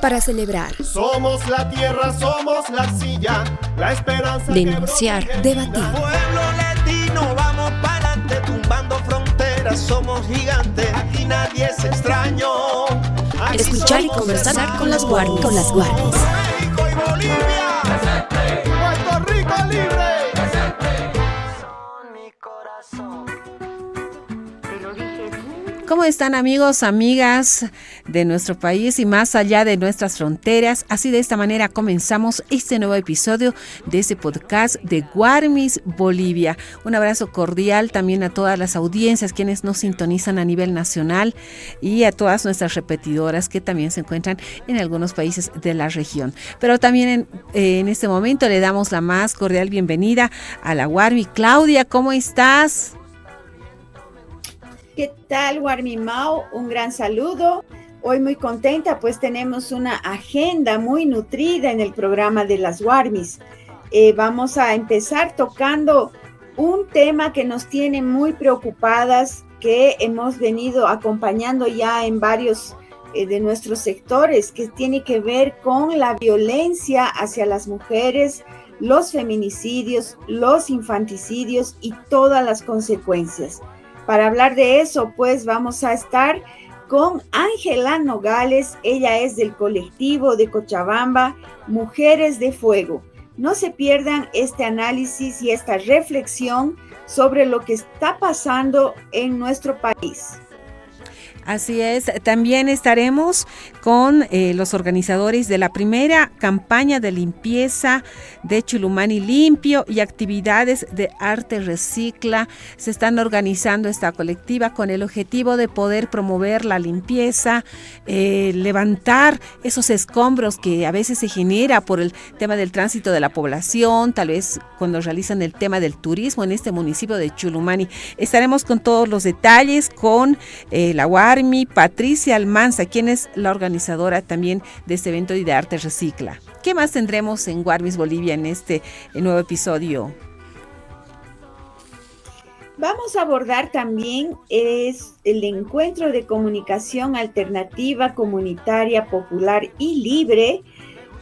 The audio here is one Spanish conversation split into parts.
Para celebrar. Somos la tierra, somos la arcilla, la esperanza. Denunciar, debatir. Pueblo latino, vamos para adelante, tumbando fronteras, somos gigantes, aquí nadie es extraño. Aquí escuchar y conversar con las Warmis. México y Bolivia. Presente. Puerto Rico libre. Presente. Son mi corazón. ¿Cómo están, amigos, amigas de nuestro país y más allá de nuestras fronteras? Así, de esta manera comenzamos este nuevo episodio de este podcast de Warmis Bolivia. Un abrazo cordial también a todas las audiencias quienes nos sintonizan a nivel nacional y a todas nuestras repetidoras que también se encuentran en algunos países de la región. Pero también en este momento le damos la más cordial bienvenida a la Warmi. Claudia, ¿cómo estás? ¿Qué tal, Warmi Mau? Un gran saludo. Hoy muy contenta, pues tenemos una agenda muy nutrida en el programa de las Warmis. Vamos a empezar tocando un tema que nos tiene muy preocupadas, que hemos venido acompañando ya en varios de nuestros sectores, que tiene que ver con la violencia hacia las mujeres, los feminicidios, los infanticidios y todas las consecuencias. Para hablar de eso, pues vamos a estar con Ángela Nogales. Ella es del colectivo de Cochabamba, Mujeres de Fuego. No se pierdan este análisis y esta reflexión sobre lo que está pasando en nuestro país. Así es, también estaremos con los organizadores de la primera campaña de limpieza de Chulumani Limpio y actividades de arte recicla. Se están organizando esta colectiva con el objetivo de poder promover la limpieza, levantar esos escombros que a veces se genera por el tema del tránsito de la población, tal vez cuando realizan el tema del turismo en este municipio de Chulumani. Estaremos con todos los detalles con la Warmi Patricia Almanza, quien es la organizadora también de este evento y de arte recicla. ¿Qué más tendremos en Warmis Bolivia en este nuevo episodio? Vamos a abordar también el encuentro de comunicación alternativa, comunitaria, popular y libre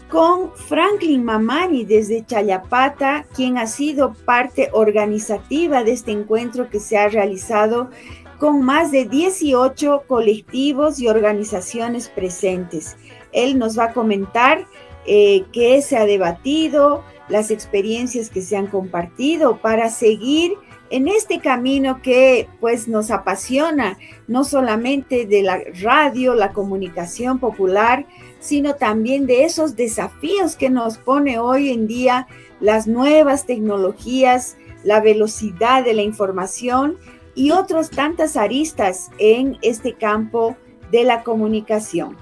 con Franklin Mamani desde Chayapata, quien ha sido parte organizativa de este encuentro que se ha realizado con más de 18 colectivos y organizaciones presentes. Él nos va a comentar qué se ha debatido, las experiencias que se han compartido para seguir en este camino que pues nos apasiona, no solamente de la radio, la comunicación popular, sino también de esos desafíos que nos pone hoy en día las nuevas tecnologías, la velocidad de la información y otras tantas aristas en este campo de la comunicación.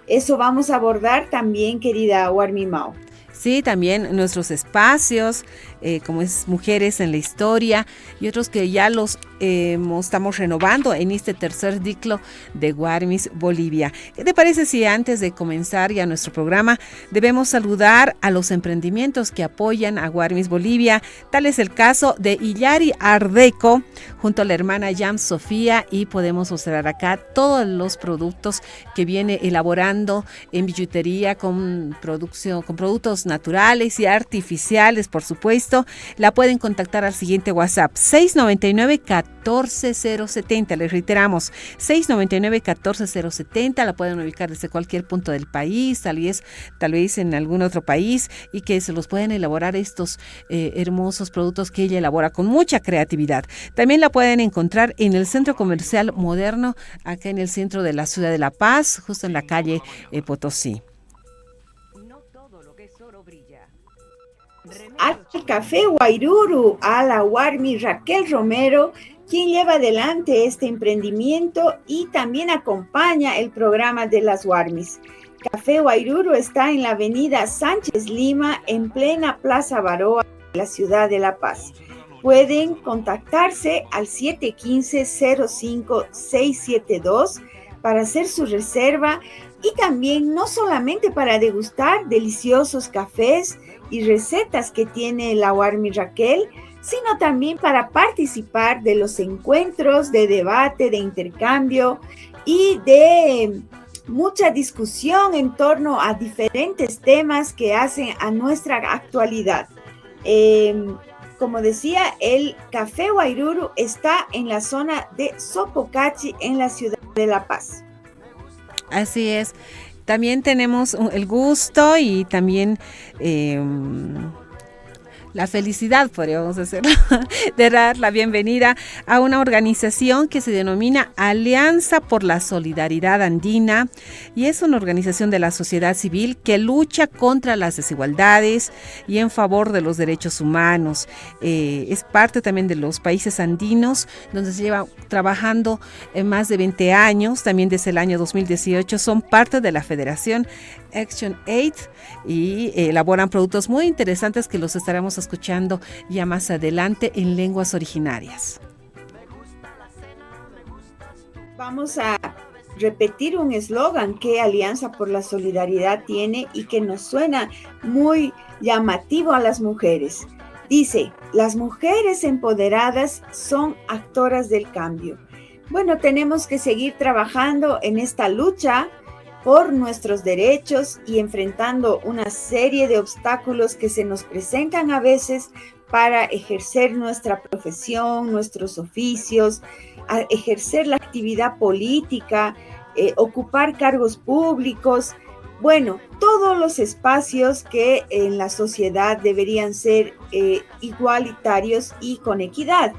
Eso vamos a abordar también, querida Warmi Mau. Sí, también nuestros espacios, como es Mujeres en la Historia y otros que ya los estamos renovando en este tercer ciclo de Warmis Bolivia. ¿Qué te parece si antes de comenzar ya nuestro programa debemos saludar a los emprendimientos que apoyan a Warmis Bolivia? Tal es el caso de Illari Ardeco junto a la hermana Yam Sofía, y podemos observar acá todos los productos que viene elaborando en billutería con productos naturales y artificiales, por supuesto. La pueden contactar al siguiente WhatsApp 699-14070. Les reiteramos 699-14070. La pueden ubicar desde cualquier punto del país, tal vez en algún otro país, y que se los pueden elaborar estos hermosos productos que ella elabora con mucha creatividad. También la pueden encontrar en el Centro Comercial Moderno, acá en el centro de la ciudad de La Paz, justo en la calle Potosí. Al Café Guairuru, a la Warmi Raquel Romero, quien lleva adelante este emprendimiento y también acompaña el programa de las Warmis. Café Guairuru está en la avenida Sánchez Lima, en plena Plaza Baroa, de la ciudad de La Paz. Pueden contactarse al 715-05672 para hacer su reserva y también no solamente para degustar deliciosos cafés y recetas que tiene la Warmi Raquel, sino también para participar de los encuentros de debate, de intercambio y de mucha discusión en torno a diferentes temas que hacen a nuestra actualidad. Como decía, el Café Wairuru está en la zona de Sopocachi, en la ciudad de La Paz. Así es. También tenemos el gusto y también la felicidad, podríamos decir, de dar la bienvenida a una organización que se denomina Alianza por la Solidaridad Andina, y es una organización de la sociedad civil que lucha contra las desigualdades y en favor de los derechos humanos. Es parte también de los países andinos, donde se lleva trabajando en más de 20 años, también desde el año 2018, son parte de la Federación Action Aid y elaboran productos muy interesantes que los estaremos escuchando ya más adelante en lenguas originarias. Vamos a repetir un eslogan que Alianza por la Solidaridad tiene y que nos suena muy llamativo a las mujeres. Dice: las mujeres empoderadas son actoras del cambio. Bueno, tenemos que seguir trabajando en esta lucha por nuestros derechos y enfrentando una serie de obstáculos que se nos presentan a veces para ejercer nuestra profesión, nuestros oficios, a ejercer la actividad política, ocupar cargos públicos. Bueno, todos los espacios que en la sociedad deberían ser igualitarios y con equidad.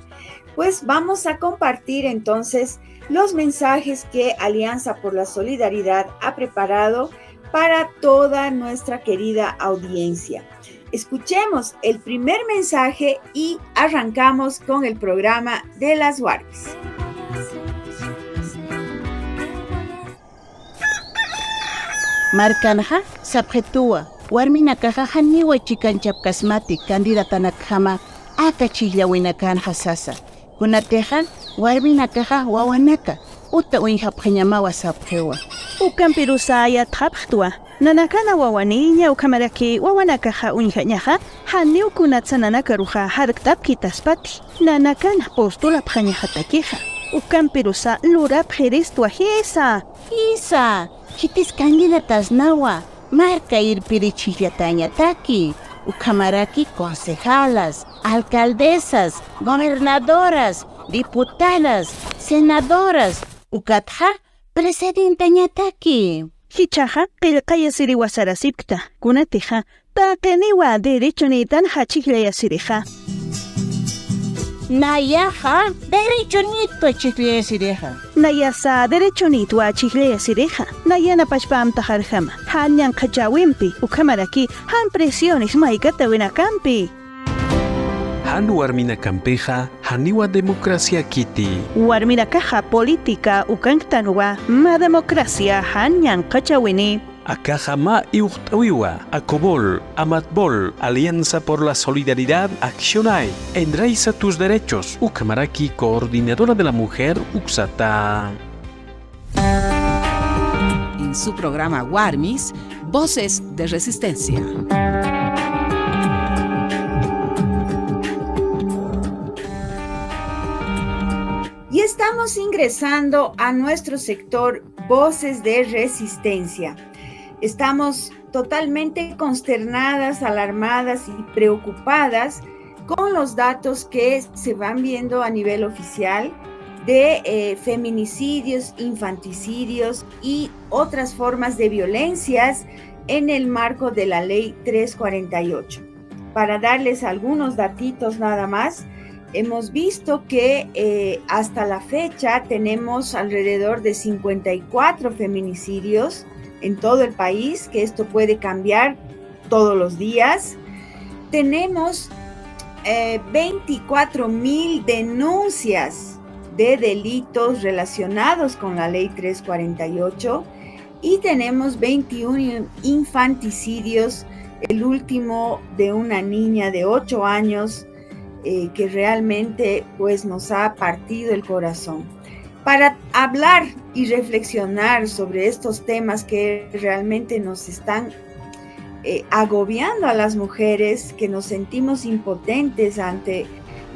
Pues vamos a compartir entonces los mensajes que Alianza por la Solidaridad ha preparado para toda nuestra querida audiencia. Escuchemos el primer mensaje y arrancamos con el programa de las Warmis. Marcanja, Sabjetua, Warminakaja Haniwa Chicanchapkasmati, Candidatanakjama, Akachillawinakanja Sasa, Kunatejan, Warminakaja Wawanaka, Uta Winjapjamawa Sabjewa. Ukampirusaya Traptua, Nanakana Wawaniña, Ukamaraki, Wawanakaja Unjañaja, Haniu Kunatsananakaruja, Harktapkitaspati, Nanakana Postula Pjañajataquija, Ukampirusa Lura Pjeristua Hisa. Isa, Chitis candidatas nawa, marca ir pirichillatañataki, Ukamaraki concejalas, alcaldesas, gobernadoras, diputadas, senadoras, Ukatja, presidentañataki. Hichaja, Pilkaya Siriwasarasipta, Kunatija, Takeniwa, Derechonitan Hachigleya Sirija. Nayaja, derechonito chiclea sireja. Nayasa, derechonito a Chigleya Sireja. Nayana Pachpam Tajarjama. Hanyan Kachawimpi, Ukamaraki, Han presiones Maikata Winacampi. Han warmina campeja, haniwa democracia kiti. Warmina caja política, Ukanktanua, ma democracia, Hanyan Kachawini. Akajama Iuhtawiwa, Acobol, Amatbol, Alianza por la Solidaridad, Accionai, Enraiza tus derechos, Ukamaraki, coordinadora de la mujer, Uxata. En su programa Warmis, Voces de Resistencia. Y estamos ingresando a nuestro sector Voces de Resistencia. Estamos totalmente consternadas, alarmadas y preocupadas con los datos que se van viendo a nivel oficial de feminicidios, infanticidios y otras formas de violencias en el marco de la Ley 348. Para darles algunos datitos nada más, hemos visto que hasta la fecha tenemos alrededor de 54 feminicidios en todo el país, que esto puede cambiar todos los días. Tenemos 24,000 denuncias de delitos relacionados con la Ley 348 y tenemos 21 infanticidios, el último de una niña de 8 años que realmente pues nos ha partido el corazón. Para hablar y reflexionar sobre estos temas que realmente nos están agobiando a las mujeres, que nos sentimos impotentes ante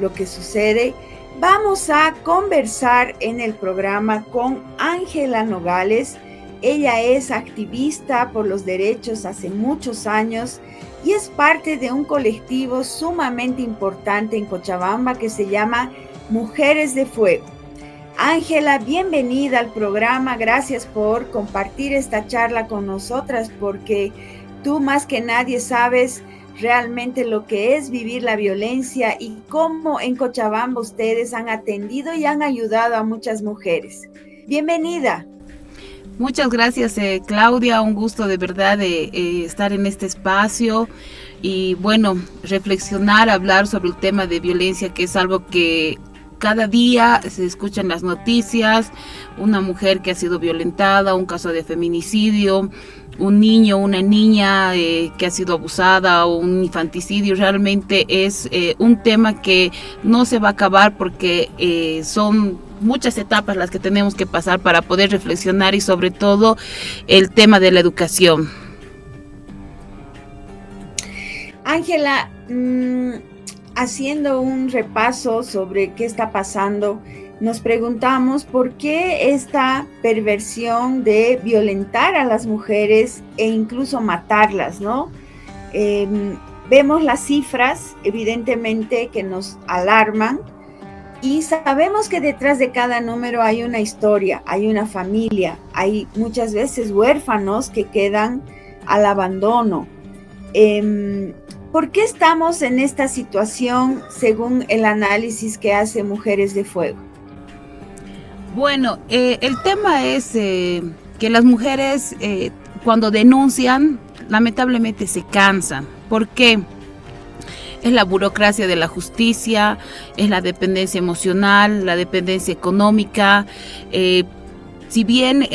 lo que sucede, vamos a conversar en el programa con Ángela Nogales. Ella es activista por los derechos hace muchos años y es parte de un colectivo sumamente importante en Cochabamba que se llama Mujeres de Fuego. Ángela, bienvenida al programa. Gracias por compartir esta charla con nosotras, porque tú más que nadie sabes realmente lo que es vivir la violencia y cómo en Cochabamba ustedes han atendido y han ayudado a muchas mujeres. Bienvenida. Muchas gracias, Claudia. Un gusto de verdad de estar en este espacio y bueno, reflexionar, hablar sobre el tema de violencia, que es algo que cada día se escucha en las noticias. Una mujer que ha sido violentada, un caso de feminicidio, un niño, una niña que ha sido abusada, o un infanticidio. Realmente es un tema que no se va a acabar, porque son muchas etapas las que tenemos que pasar para poder reflexionar, y sobre todo el tema de la educación. Ángela, haciendo un repaso sobre qué está pasando, nos preguntamos por qué esta perversión de violentar a las mujeres e incluso matarlas, ¿no? Vemos las cifras, evidentemente, que nos alarman, y sabemos que detrás de cada número hay una historia, hay una familia, hay muchas veces huérfanos que quedan al abandono. ¿Por qué estamos en esta situación según el análisis que hace Mujeres de Fuego? Bueno, el tema es que las mujeres cuando denuncian, lamentablemente se cansan. ¿Por qué? Es la burocracia de la justicia, es la dependencia emocional, la dependencia económica. Si bien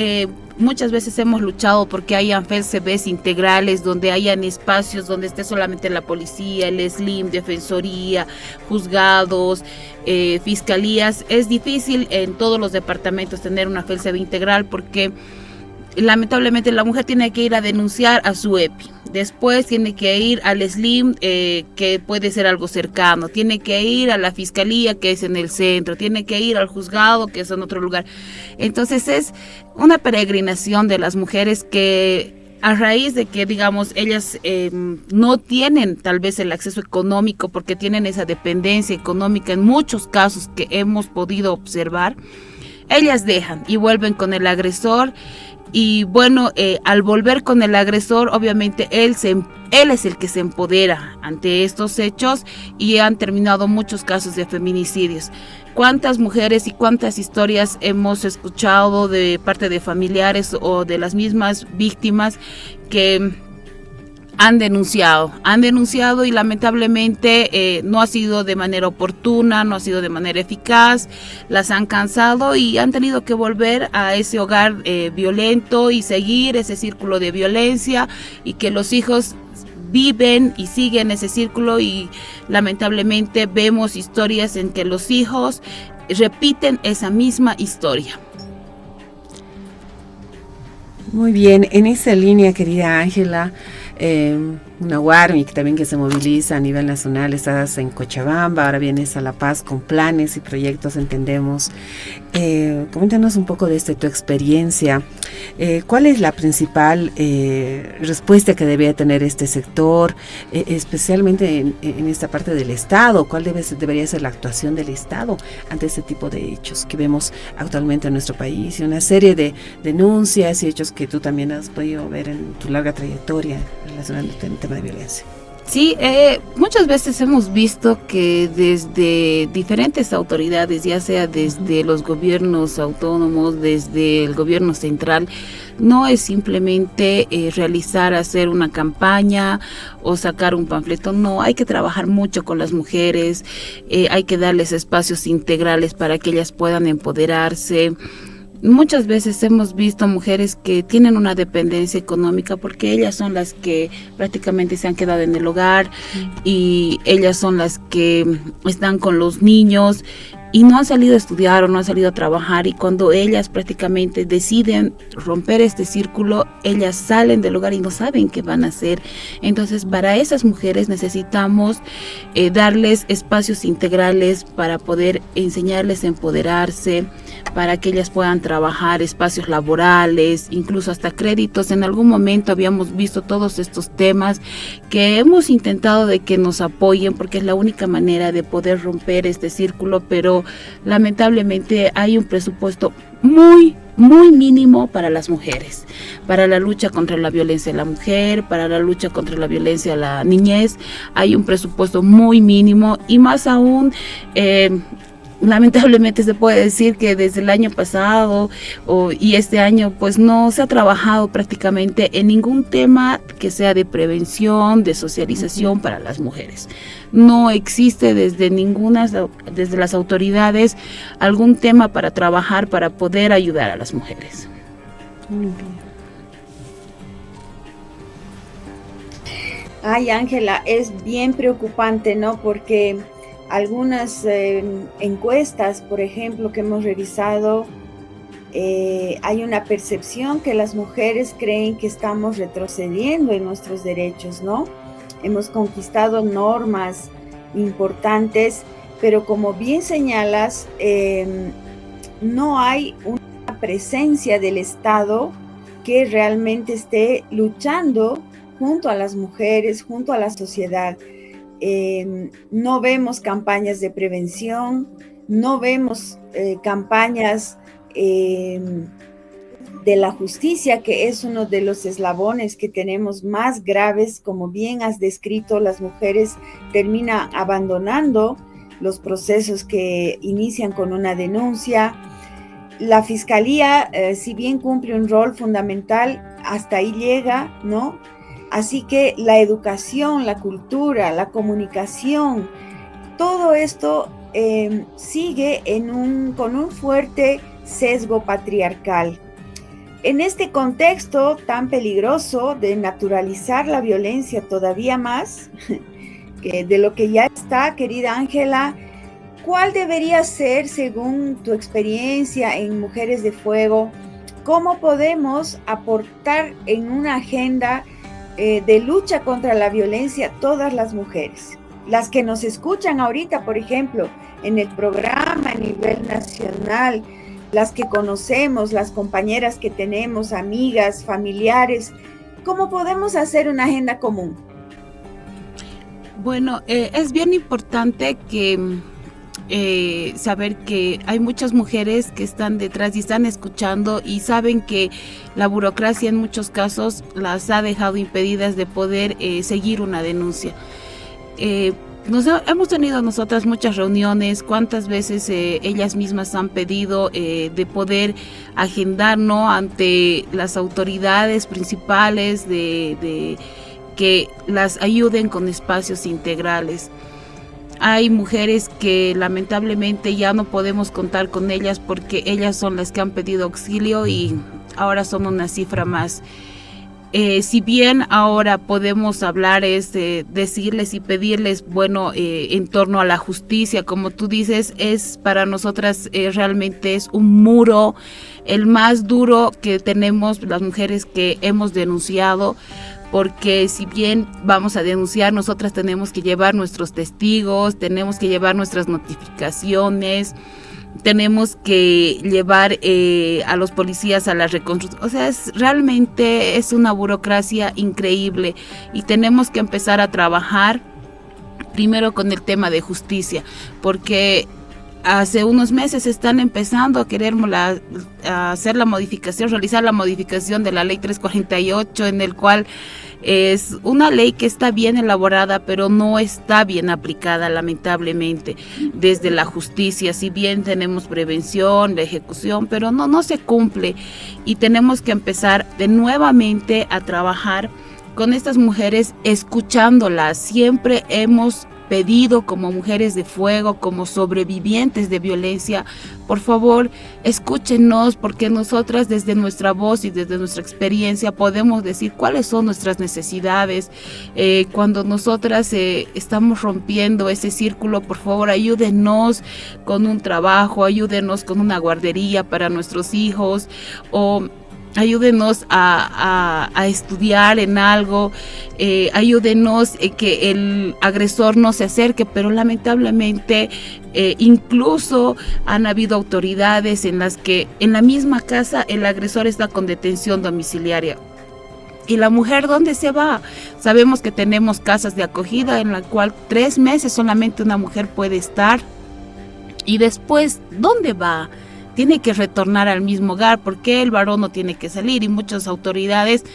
muchas veces hemos luchado porque hayan FELCBs integrales, donde hayan espacios donde esté solamente la policía, el SLIM, defensoría, juzgados, fiscalías, es difícil en todos los departamentos tener una FELCB integral, porque lamentablemente la mujer tiene que ir a denunciar a su EPI. Después tiene que ir al SLIM, que puede ser algo cercano. Tiene que ir a la fiscalía, que es en el centro. Tiene que ir al juzgado, que es en otro lugar. Entonces es una peregrinación de las mujeres que, a raíz de que, digamos, ellas no tienen tal vez el acceso económico, porque tienen esa dependencia económica en muchos casos que hemos podido observar, ellas dejan y vuelven con el agresor. Y bueno, al volver con el agresor, obviamente él es el que se empodera ante estos hechos, y han terminado muchos casos de feminicidios. ¿Cuántas mujeres y cuántas historias hemos escuchado de parte de familiares o de las mismas víctimas que han denunciado y lamentablemente no ha sido de manera oportuna, no ha sido de manera eficaz, las han cansado y han tenido que volver a ese hogar violento y seguir ese círculo de violencia, y que los hijos viven y siguen ese círculo, y lamentablemente vemos historias en que los hijos repiten esa misma historia. Muy bien, en esa línea, querida Ángela, una WARMIC también que se moviliza a nivel nacional. Estás en Cochabamba, ahora vienes a La Paz con planes y proyectos, entendemos. Coméntanos un poco de tu experiencia. ¿Cuál es la principal respuesta que debería tener este sector, especialmente en esta parte del Estado? ¿Cuál debería ser la actuación del Estado ante este tipo de hechos que vemos actualmente en nuestro país? Y una serie de denuncias y hechos que tú también has podido ver en tu larga trayectoria relacionado con el tema de violencia. Sí, muchas veces hemos visto que desde diferentes autoridades, ya sea desde los gobiernos autónomos, desde el gobierno central, no es simplemente hacer una campaña o sacar un panfleto. No, hay que trabajar mucho con las mujeres, hay que darles espacios integrales para que ellas puedan empoderarse. Muchas veces hemos visto mujeres que tienen una dependencia económica porque ellas son las que prácticamente se han quedado en el hogar y ellas son las que están con los niños y no han salido a estudiar o no han salido a trabajar, y cuando ellas prácticamente deciden romper este círculo, ellas salen del hogar y no saben qué van a hacer. Entonces, para esas mujeres necesitamos darles espacios integrales para poder enseñarles a empoderarse, para que ellas puedan trabajar, espacios laborales, incluso hasta créditos. En algún momento habíamos visto todos estos temas que hemos intentado de que nos apoyen, porque es la única manera de poder romper este círculo, pero lamentablemente hay un presupuesto muy mínimo para las mujeres, para la lucha contra la violencia a la mujer, para la lucha contra la violencia a la niñez. Hay un presupuesto muy mínimo, y más aún, lamentablemente se puede decir que desde el año pasado y este año pues no se ha trabajado prácticamente en ningún tema que sea de prevención, de socialización para las mujeres. No existe desde las autoridades algún tema para trabajar, para poder ayudar a las mujeres. Ay, Ángela, es bien preocupante, ¿no? Porque algunas encuestas, por ejemplo, que hemos revisado, hay una percepción que las mujeres creen que estamos retrocediendo en nuestros derechos, ¿no? Hemos conquistado normas importantes, pero como bien señalas, no hay una presencia del Estado que realmente esté luchando junto a las mujeres, junto a la sociedad. No vemos campañas de prevención, no vemos campañas de la justicia, que es uno de los eslabones que tenemos más graves. Como bien has descrito, las mujeres terminan abandonando los procesos que inician con una denuncia. La fiscalía, si bien cumple un rol fundamental, hasta ahí llega, ¿no? Así que la educación, la cultura, la comunicación, todo esto sigue con un fuerte sesgo patriarcal. En este contexto tan peligroso de naturalizar la violencia todavía más, que de lo que ya está, querida Ángela, ¿cuál debería ser, según tu experiencia en Mujeres de Fuego, cómo podemos aportar en una agenda de lucha contra la violencia todas las mujeres? Las que nos escuchan ahorita, por ejemplo, en el programa a nivel nacional, las que conocemos, las compañeras que tenemos, amigas, familiares, ¿cómo podemos hacer una agenda común? Bueno, es bien importante que saber que hay muchas mujeres que están detrás y están escuchando y saben que la burocracia en muchos casos las ha dejado impedidas de poder seguir una denuncia. Hemos tenido nosotras muchas reuniones, cuántas veces ellas mismas han pedido de poder agendar, ¿no?, ante las autoridades principales de que las ayuden con espacios integrales. Hay mujeres que lamentablemente ya no podemos contar con ellas porque ellas son las que han pedido auxilio y ahora son una cifra más. Si bien ahora podemos hablar, decirles y pedirles, bueno, en torno a la justicia, como tú dices, es para nosotras realmente es un muro, el más duro que tenemos las mujeres que hemos denunciado, porque si bien vamos a denunciar, nosotras tenemos que llevar nuestros testigos, tenemos que llevar nuestras notificaciones, tenemos que llevar a los policías a la reconstrucción. O sea, realmente es una burocracia increíble y tenemos que empezar a trabajar primero con el tema de justicia, porque hace unos meses están empezando a querer hacer la modificación, realizar la modificación de la ley 348, en el cual es una ley que está bien elaborada, pero no está bien aplicada, lamentablemente, desde la justicia. Si bien tenemos prevención, la ejecución, pero no se cumple, y tenemos que empezar de nuevamente a trabajar con estas mujeres, escuchándolas. Siempre hemos pedido como mujeres de fuego, como sobrevivientes de violencia, por favor, escúchenos, porque nosotras desde nuestra voz y desde nuestra experiencia podemos decir cuáles son nuestras necesidades. Cuando nosotras estamos rompiendo ese círculo, por favor, ayúdenos con un trabajo, ayúdenos con una guardería para nuestros hijos, o ayúdenos a estudiar en algo, ayúdenos que el agresor no se acerque, pero lamentablemente incluso han habido autoridades en las que en la misma casa el agresor está con detención domiciliaria. ¿Y la mujer dónde se va? Sabemos que tenemos casas de acogida en la cual 3 meses solamente una mujer puede estar, y después, ¿dónde va? Tiene que retornar al mismo hogar, porque el varón no tiene que salir, y muchas autoridades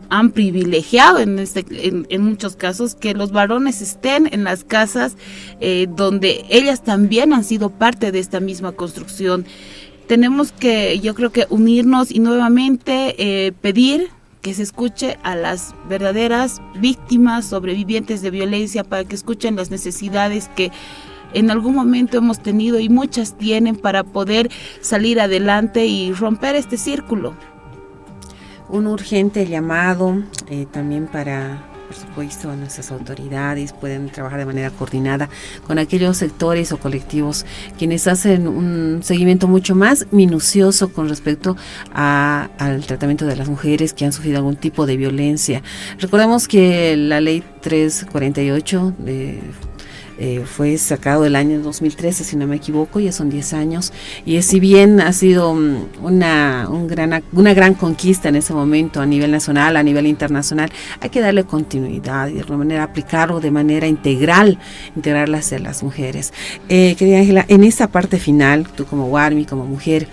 han privilegiado en muchos casos que los varones estén en las casas donde ellas también han sido parte de esta misma construcción. Tenemos que, yo creo que unirnos y nuevamente pedir que se escuche a las verdaderas víctimas, sobrevivientes de violencia, para que escuchen las necesidades que en algún momento hemos tenido y muchas tienen, para poder salir adelante y romper este círculo. Un urgente llamado también para, por supuesto, a nuestras autoridades. Pueden trabajar de manera coordinada con aquellos sectores o colectivos quienes hacen un seguimiento mucho más minucioso con respecto al tratamiento de las mujeres que han sufrido algún tipo de violencia. Recordemos que la ley 348 fue sacado el año 2013, si no me equivoco, ya son 10 años, y si bien ha sido una gran conquista en ese momento a nivel nacional, a nivel internacional, hay que darle continuidad y de alguna manera aplicarlo de manera integrarla hacia las mujeres. Querida Ángela, en esta parte final, tú como WARMI, como mujer,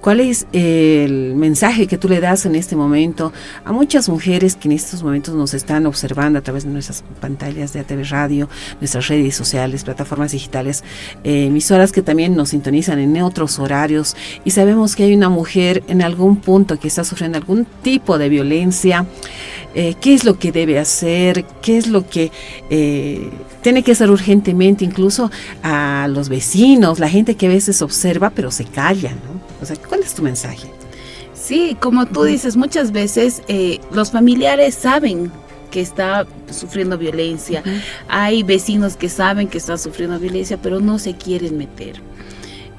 ¿cuál es el mensaje que tú le das en este momento a muchas mujeres que en estos momentos nos están observando a través de nuestras pantallas de ATV Radio, nuestras redes sociales, plataformas digitales, emisoras que también nos sintonizan en otros horarios, y sabemos que hay una mujer en algún punto que está sufriendo algún tipo de violencia? ¿Qué es lo que debe hacer? ¿Qué es lo que tiene que hacer urgentemente? Incluso a los vecinos, la gente que a veces observa pero se calla, ¿no? O sea, ¿cuál es tu mensaje? Sí, como tú dices, muchas veces los familiares saben que está sufriendo violencia. Hay vecinos que saben que está sufriendo violencia, pero no se quieren meter.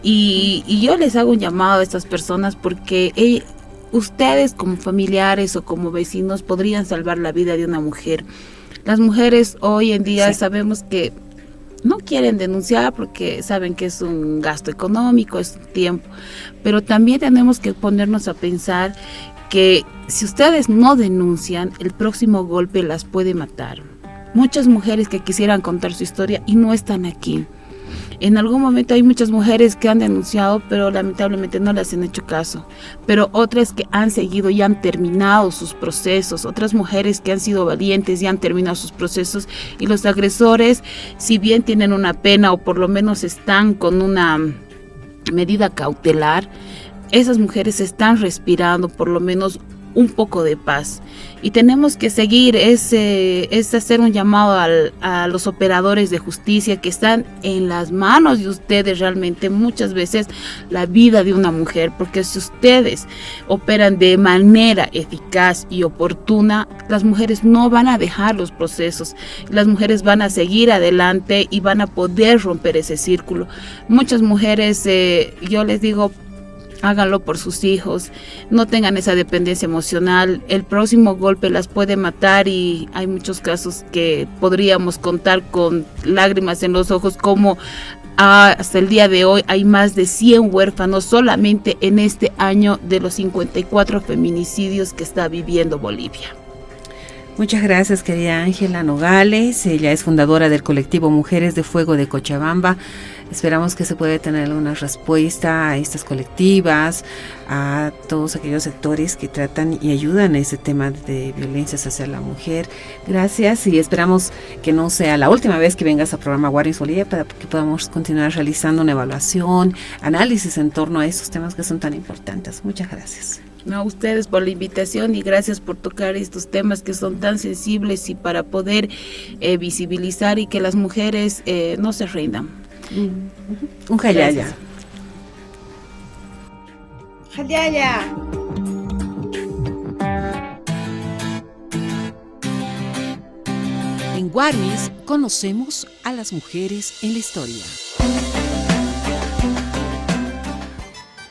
Y yo les hago un llamado a estas personas, porque ustedes como familiares o como vecinos podrían salvar la vida de una mujer. Las mujeres hoy en día sabemos que no quieren denunciar porque saben que es un gasto económico, es un tiempo, pero también tenemos que ponernos a pensar que si ustedes no denuncian, el próximo golpe las puede matar. Muchas mujeres que quisieran contar su historia y no están aquí. En algún momento hay muchas mujeres que han denunciado, pero lamentablemente no les han hecho caso. Pero otras que han seguido y han terminado sus procesos, otras mujeres que han sido valientes y han terminado sus procesos, y los agresores, si bien tienen una pena o por lo menos están con una medida cautelar, esas mujeres están respirando por lo menos un poco de paz. Y tenemos que seguir, es hacer un llamado a los operadores de justicia, que están en las manos de ustedes realmente muchas veces la vida de una mujer, porque si ustedes operan de manera eficaz y oportuna, las mujeres no van a dejar los procesos, las mujeres van a seguir adelante y van a poder romper ese círculo. Muchas mujeres, yo les digo, háganlo por sus hijos, no tengan esa dependencia emocional. El próximo golpe las puede matar, y hay muchos casos que podríamos contar con lágrimas en los ojos, como hasta el día de hoy hay más de 100 huérfanos solamente en este año de los 54 feminicidios que está viviendo Bolivia. Muchas gracias, querida Ángela Nogales. Ella es fundadora del colectivo Mujeres de Fuego de Cochabamba. Esperamos que se pueda tener alguna respuesta a estas colectivas, a todos aquellos sectores que tratan y ayudan a ese tema de violencias hacia la mujer. Gracias, y esperamos que no sea la última vez que vengas al programa WARMIS Bolivia, para que podamos continuar realizando una evaluación, análisis en torno a esos temas que son tan importantes. Muchas gracias. a ustedes por la invitación y gracias por tocar estos temas que son tan sensibles y para poder visibilizar y que las mujeres no se rindan. Un jayaya. Jayaya. En Warmis conocemos a las mujeres en la historia.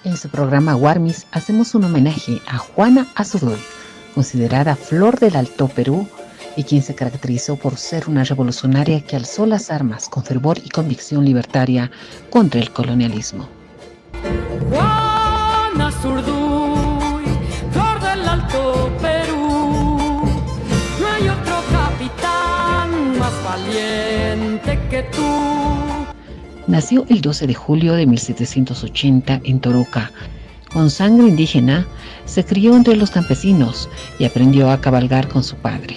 En su programa Warmis hacemos un homenaje a Juana Azurduy, considerada flor del Alto Perú y quien se caracterizó por ser una revolucionaria que alzó las armas con fervor y convicción libertaria contra el colonialismo. Juana Azurduy, flor del Alto Perú, no hay otro capitán más valiente que tú. Nació el 12 de julio de 1780 en Toruca. Con sangre indígena, se crió entre los campesinos y aprendió a cabalgar con su padre.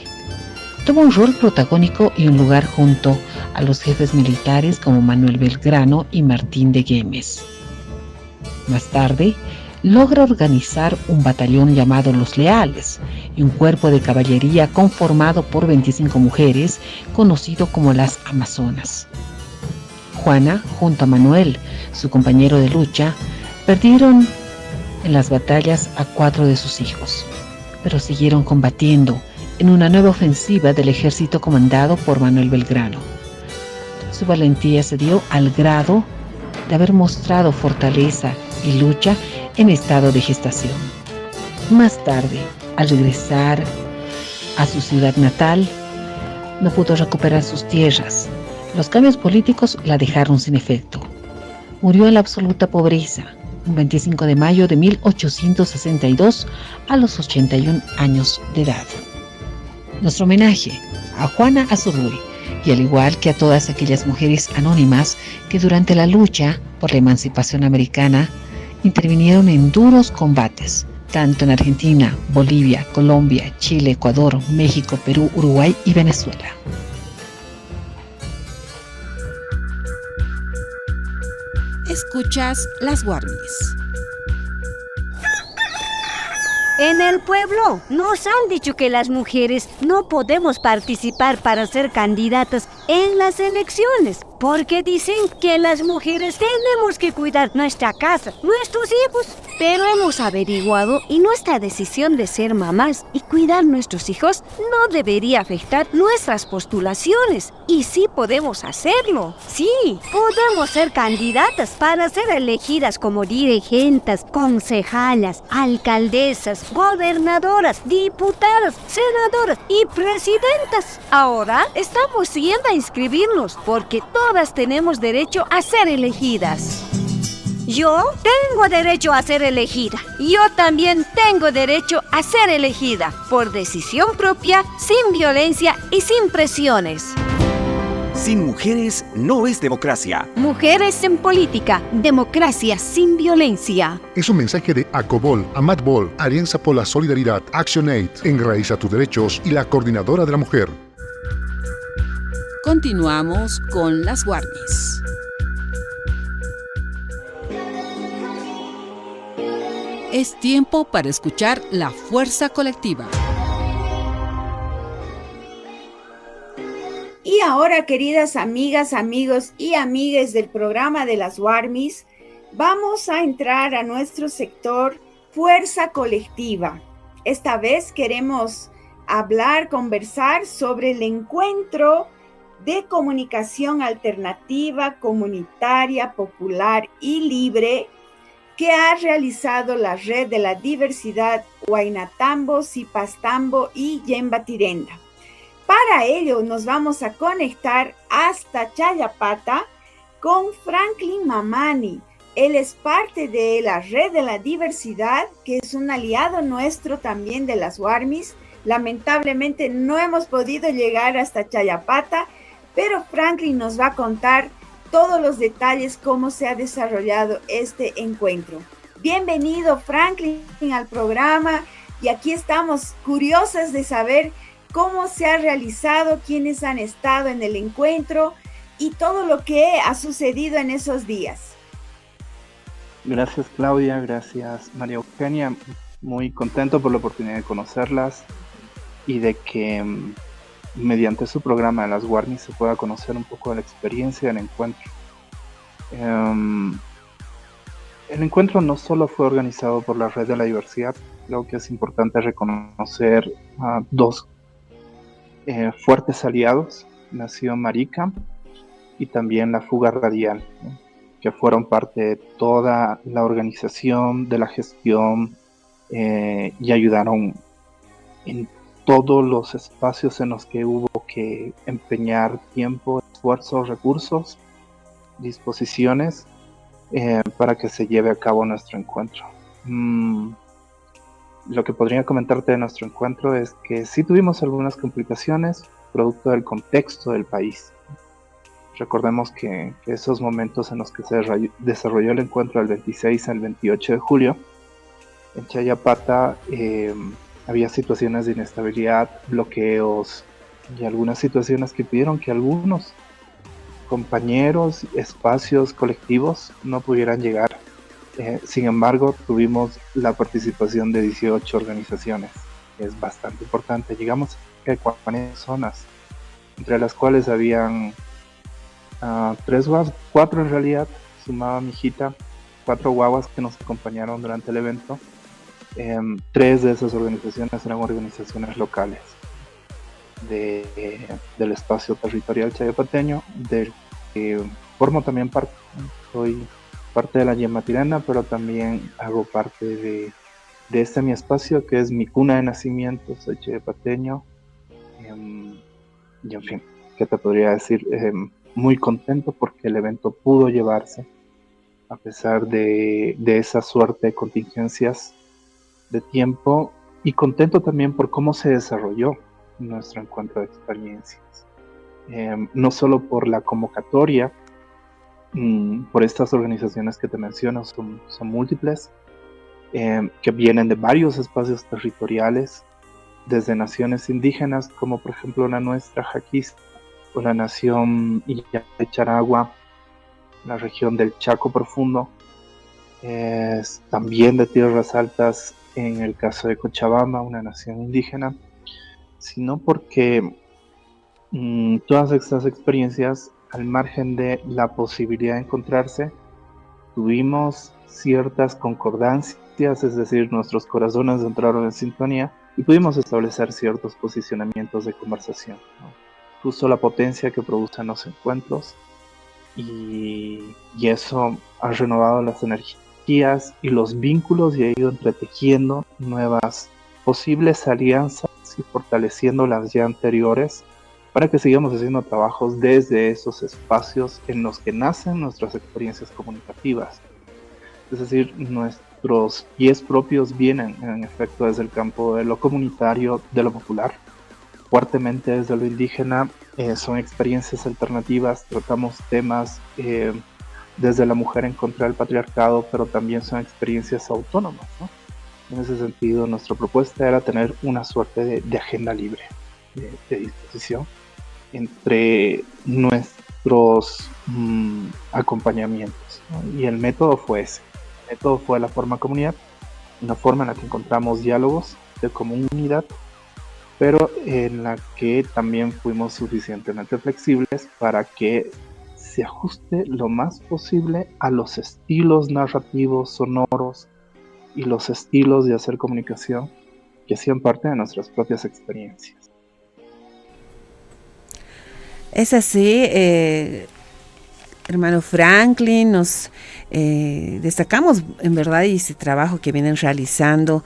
Tuvo un rol protagónico y un lugar junto a los jefes militares como Manuel Belgrano y Martín de Güemes. Más tarde, logra organizar un batallón llamado Los Leales y un cuerpo de caballería conformado por 25 mujeres, conocido como las Amazonas. Juana, junto a Manuel, su compañero de lucha, perdieron en las batallas a 4 de sus hijos, pero siguieron combatiendo en una nueva ofensiva del ejército comandado por Manuel Belgrano. Su valentía se dio al grado de haber mostrado fortaleza y lucha en estado de gestación. Más tarde, al regresar a su ciudad natal, no pudo recuperar sus tierras. Los cambios políticos la dejaron sin efecto. Murió en la absoluta pobreza, un 25 de mayo de 1862, a los 81 años de edad. Nuestro homenaje a Juana Azurduy, y al igual que a todas aquellas mujeres anónimas que durante la lucha por la emancipación americana intervinieron en duros combates, tanto en Argentina, Bolivia, Colombia, Chile, Ecuador, México, Perú, Uruguay y Venezuela. Escuchas las Warmis. En el pueblo nos han dicho que las mujeres no podemos participar para ser candidatas en las elecciones, porque dicen que las mujeres tenemos que cuidar nuestra casa, nuestros hijos. Pero hemos averiguado y nuestra decisión de ser mamás y cuidar nuestros hijos no debería afectar nuestras postulaciones. Y sí podemos hacerlo. Sí, podemos ser candidatas para ser elegidas como dirigentes, concejalas, alcaldesas, gobernadoras, diputadas, senadoras y presidentas. Ahora estamos yendo a inscribirnos porque todas tenemos derecho a ser elegidas. Yo tengo derecho a ser elegida. Yo también tengo derecho a ser elegida por decisión propia, sin violencia y sin presiones. Sin mujeres no es democracia. Mujeres en política, democracia sin violencia. Es un mensaje de ACOBOL, AMATBOL, Alianza por la Solidaridad, ActionAid, Enraiza tus derechos y la Coordinadora de la Mujer. Continuamos con las Warmis. Es tiempo para escuchar la fuerza colectiva. Y ahora, queridas amigas, amigos y amigues del programa de las Warmis, vamos a entrar a nuestro sector Fuerza Colectiva. Esta vez queremos conversar sobre el encuentro de comunicación alternativa, comunitaria, popular y libre que ha realizado la Red de la Diversidad Huaynatambo, Cipastambo y Yembatirenda. Para ello nos vamos a conectar hasta Chayapata con Franklin Mamani. Él es parte de la Red de la Diversidad, que es un aliado nuestro también de las Warmis. Lamentablemente no hemos podido llegar hasta Chayapata, pero Franklin nos va a contar todos los detalles, cómo se ha desarrollado este encuentro. Bienvenido, Franklin, al programa, y aquí estamos curiosas de saber cómo se ha realizado, quiénes han estado en el encuentro y todo lo que ha sucedido en esos días. Gracias, Claudia, gracias, María Eugenia. muy contento por la oportunidad de conocerlas y de que mediante su programa de las Warmis se pueda conocer un poco de la experiencia del encuentro. El encuentro no solo fue organizado por la Red de la Diversidad, creo que es importante reconocer a dos fuertes aliados, Nación Marica y también la Fuga Radial, ¿no?, que fueron parte de toda la organización, de la gestión, y ayudaron en todos los espacios en los que hubo que empeñar tiempo, esfuerzos, recursos, disposiciones, para que se lleve a cabo nuestro encuentro. Lo que podría comentarte de nuestro encuentro es que sí tuvimos algunas complicaciones producto del contexto del país. Recordemos que esos momentos en los que se desarrolló el encuentro del 26 al 28 de julio, en Chayapata había situaciones de inestabilidad, bloqueos y algunas situaciones que pidieron que algunos compañeros, espacios colectivos no pudieran llegar. Sin embargo, tuvimos la participación de 18 organizaciones, que es bastante importante. Llegamos a 40 zonas, entre las cuales habían 4 en realidad, sumaba mi hijita, 4 guaguas que nos acompañaron durante el evento. 3 de esas organizaciones eran organizaciones locales del espacio territorial chayapateño, del que formo también parte. Soy parte de la Yematirana, pero también hago parte de este mi espacio, que es mi cuna de nacimiento. Soy chayapateño, y en fin, ¿qué te podría decir? Muy contento porque el evento pudo llevarse a pesar de esa suerte de contingencias de tiempo, y contento también por cómo se desarrolló nuestro encuentro de experiencias. No solo por la convocatoria, por estas organizaciones que te menciono, son múltiples, que vienen de varios espacios territoriales, desde naciones indígenas, como por ejemplo la nuestra, Jaquís, o la nación Illa de Charagua, la región del Chaco Profundo, también de Tierras Altas, en el caso de Cochabamba, una nación indígena, sino porque todas estas experiencias, al margen de la posibilidad de encontrarse, tuvimos ciertas concordancias, es decir, nuestros corazones entraron en sintonía y pudimos establecer ciertos posicionamientos de conversación, ¿no? Justo la potencia que producen los encuentros, y eso ha renovado las energías y los vínculos y ha ido entretejiendo nuevas posibles alianzas y fortaleciendo las ya anteriores, para que sigamos haciendo trabajos desde esos espacios en los que nacen nuestras experiencias comunicativas. Es decir, nuestros pies propios vienen en efecto desde el campo de lo comunitario, de lo popular, fuertemente desde lo indígena. Son experiencias alternativas, tratamos temas desde la mujer en contra del patriarcado, pero también son experiencias autónomas, ¿no? En ese sentido, nuestra propuesta era tener una suerte de agenda libre de disposición entre nuestros acompañamientos, ¿no? Y el método fue ese. El método fue la forma comunidad, una forma en la que encontramos diálogos de comunidad, pero en la que también fuimos suficientemente flexibles para que se ajuste lo más posible a los estilos narrativos, sonoros y los estilos de hacer comunicación que hacían parte de nuestras propias experiencias. Es así, hermano Franklin, nos destacamos en verdad ese trabajo que vienen realizando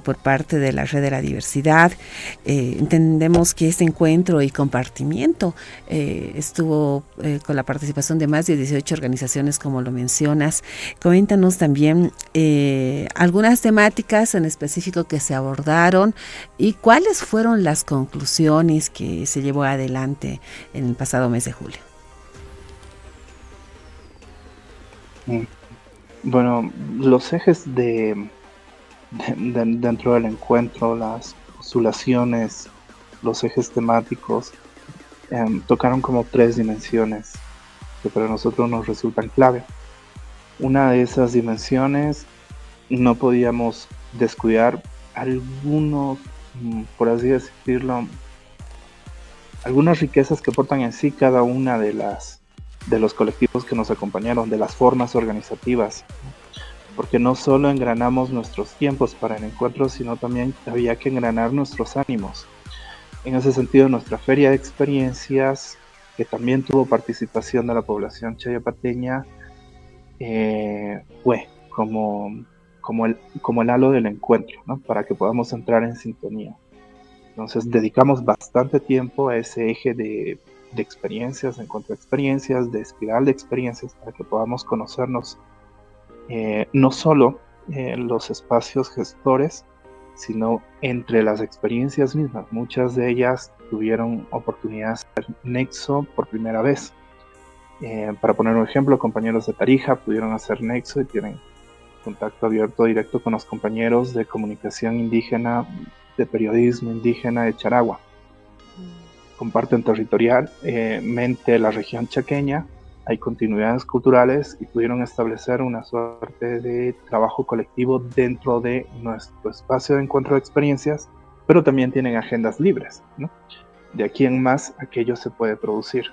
por parte de la Red de la Diversidad. Entendemos que este encuentro y compartimiento estuvo con la participación de más de 18 organizaciones, como lo mencionas. Coméntanos también algunas temáticas en específico que se abordaron y cuáles fueron las conclusiones que se llevó adelante en el pasado mes de julio. Bueno, los ejes dentro del encuentro, las postulaciones, los ejes temáticos, tocaron como 3 dimensiones que para nosotros nos resultan clave. Una de esas dimensiones no podíamos descuidar algunos, por así decirlo, algunas riquezas que portan en sí cada una de los colectivos que nos acompañaron, de las formas organizativas, porque no solo engranamos nuestros tiempos para el encuentro, sino también había que engranar nuestros ánimos. En ese sentido, nuestra feria de experiencias, que también tuvo participación de la población chayapateña, fue como el halo del encuentro, ¿no? Para que podamos entrar en sintonía. Entonces dedicamos bastante tiempo a ese eje de experiencias, encuentro de experiencias, de espiral de experiencias, para que podamos conocernos no solo los espacios gestores, sino entre las experiencias mismas. Muchas de ellas tuvieron oportunidad de hacer nexo por primera vez. Para poner un ejemplo, compañeros de Tarija pudieron hacer nexo y tienen contacto abierto directo con los compañeros de comunicación indígena, de periodismo indígena de Charagua. Comparten territorialmente la región chaqueña, hay continuidades culturales y pudieron establecer una suerte de trabajo colectivo dentro de nuestro espacio de encuentro de experiencias, pero también tienen agendas libres, ¿no? De aquí en más, aquello se puede producir.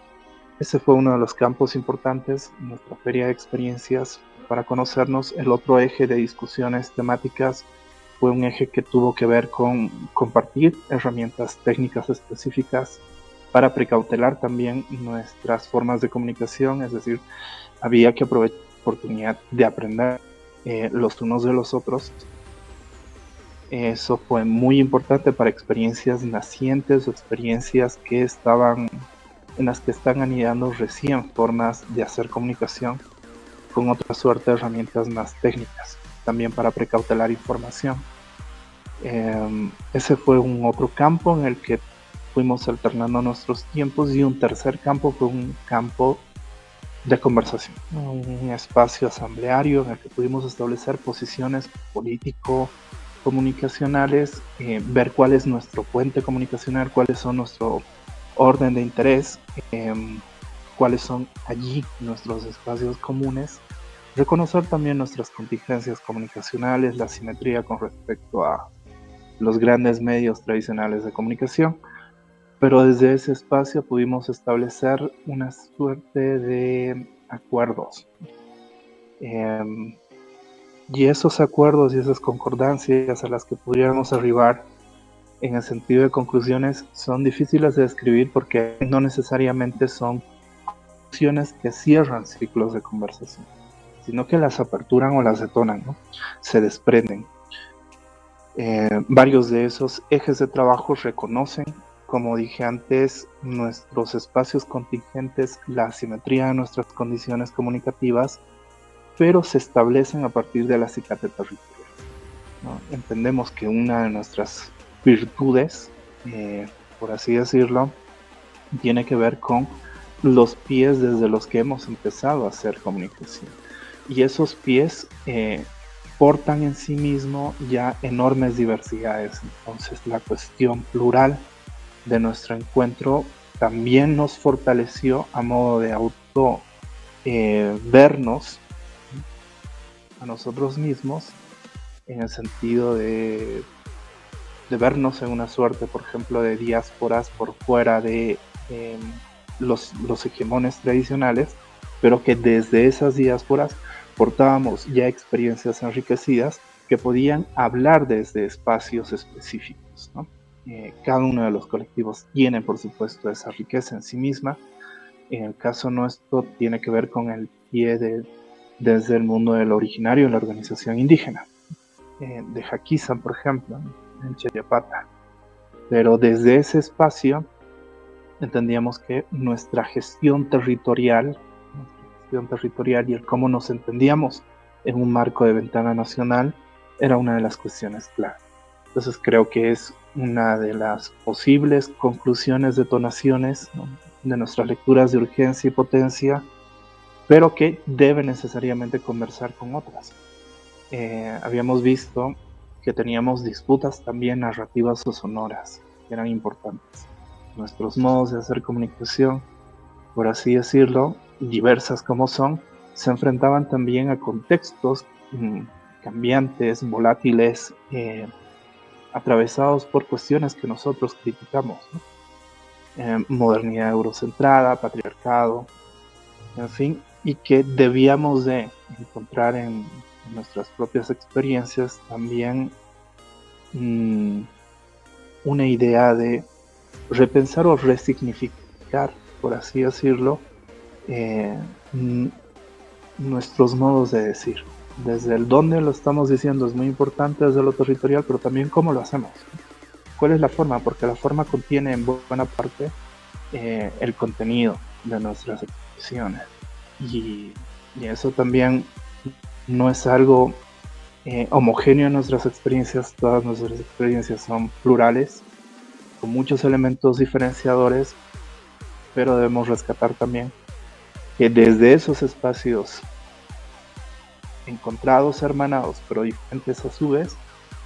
Ese fue uno de los campos importantes, nuestra feria de experiencias, para conocernos. El otro eje de discusiones temáticas fue un eje que tuvo que ver con compartir herramientas técnicas específicas para precautelar también nuestras formas de comunicación, es decir, había que aprovechar la oportunidad de aprender los unos de los otros. Eso fue muy importante para experiencias nacientes o experiencias en las que están anidando recién formas de hacer comunicación con otra suerte de herramientas más técnicas, también para precautelar información. Ese fue un otro campo en el que fuimos alternando nuestros tiempos, y un tercer campo fue un campo de conversación, un espacio asambleario en el que pudimos establecer posiciones político-comunicacionales, ver cuál es nuestro puente comunicacional, cuáles son nuestro orden de interés, cuáles son allí nuestros espacios comunes, reconocer también nuestras contingencias comunicacionales, la simetría con respecto a los grandes medios tradicionales de comunicación, pero desde ese espacio pudimos establecer una suerte de acuerdos. Y esos acuerdos y esas concordancias a las que pudiéramos arribar en el sentido de conclusiones son difíciles de describir, porque no necesariamente son conclusiones que cierran ciclos de conversación, sino que las aperturan o las detonan, ¿no? Se desprenden. Varios de esos ejes de trabajo reconocen, como dije antes, nuestros espacios contingentes, la asimetría de nuestras condiciones comunicativas, pero se establecen a partir de la acicate territorial, ¿no? Entendemos que una de nuestras virtudes, por así decirlo, tiene que ver con los pies desde los que hemos empezado a hacer comunicación. Y esos pies portan en sí mismo ya enormes diversidades. Entonces la cuestión plural de nuestro encuentro también nos fortaleció a modo de vernos a nosotros mismos, en el sentido de vernos en una suerte, por ejemplo, de diásporas por fuera de los hegemones tradicionales, pero que desde esas diásporas portábamos ya experiencias enriquecidas que podían hablar desde espacios específicos, ¿no? Cada uno de los colectivos tiene, por supuesto, esa riqueza en sí misma. En el caso nuestro tiene que ver con el pie desde el mundo del originario, la organización indígena, de Jaquizan, por ejemplo, en Chayapata. Pero desde ese espacio entendíamos que nuestra gestión territorial y el cómo nos entendíamos en un marco de ventana nacional era una de las cuestiones clave. Entonces creo que es una de las posibles conclusiones, detonaciones, ¿no?, de nuestras lecturas de urgencia y potencia, pero que debe necesariamente conversar con otras. Habíamos visto que teníamos disputas también narrativas o sonoras, que eran importantes. Nuestros modos de hacer comunicación, por así decirlo, diversas como son, se enfrentaban también a contextos cambiantes, volátiles, atravesados por cuestiones que nosotros criticamos, ¿no? Modernidad eurocentrada, patriarcado, en fin, y que debíamos de encontrar en nuestras propias experiencias también una idea de repensar o resignificar, por así decirlo, nuestros modos de decir. Desde el dónde lo estamos diciendo es muy importante, desde lo territorial, pero también cómo lo hacemos. ¿Cuál es la forma? Porque la forma contiene en buena parte el contenido de nuestras expresiones. Y eso también no es algo homogéneo en nuestras experiencias. Todas nuestras experiencias son plurales, con muchos elementos diferenciadores, pero debemos rescatar también que desde esos espacios encontrados, hermanados, pero diferentes a su vez,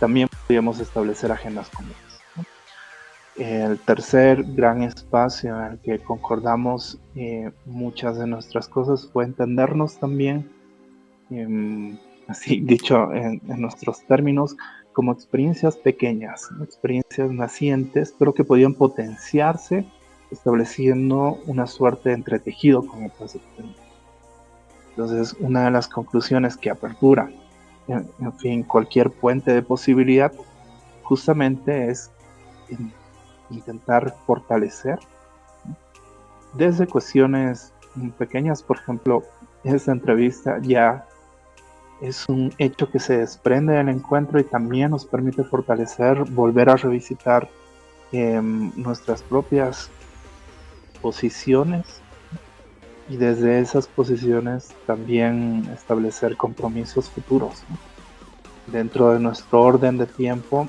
también podríamos establecer agendas comunes, ¿no? El tercer gran espacio en el que concordamos muchas de nuestras cosas fue entendernos también, así dicho en nuestros términos, como experiencias pequeñas, experiencias nacientes, pero que podían potenciarse estableciendo una suerte de entretejido con otras experiencias. Entonces, una de las conclusiones que apertura, en fin, cualquier puente de posibilidad, justamente es intentar fortalecer desde cuestiones pequeñas. Por ejemplo, esta entrevista ya es un hecho que se desprende del encuentro y también nos permite fortalecer, volver a revisitar nuestras propias posiciones, y desde esas posiciones también establecer compromisos futuros, ¿no? Dentro de nuestro orden de tiempo,